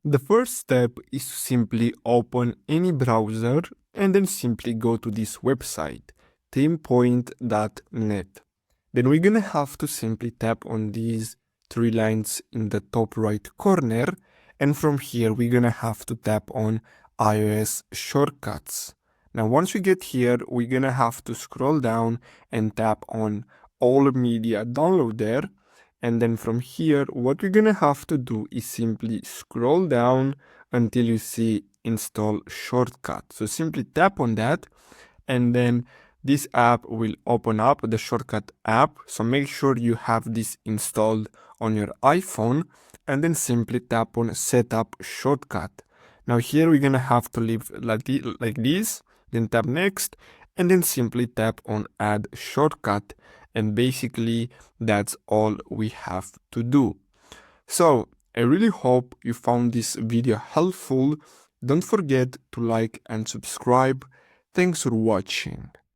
The first step is to simply open any browser and then simply go to this website, themepoint.net. Then we're gonna have to simply tap on these three lines in the top right corner, and from here we're gonna have to tap on iOS shortcuts. Now once we get here, we're gonna have to scroll down and tap on all media downloader, and then from here what we're gonna have to do is simply scroll down until you see install shortcut. So simply tap on that, and then this app will open up, the shortcut app. So make sure you have this installed on your iPhone, and then simply tap on setup shortcut. Now here we're gonna have to leave like this, then tap next, and then simply tap on add shortcut, and basically that's all we have to do. So I really hope you found this video helpful. Don't forget to like and subscribe. Thanks for watching.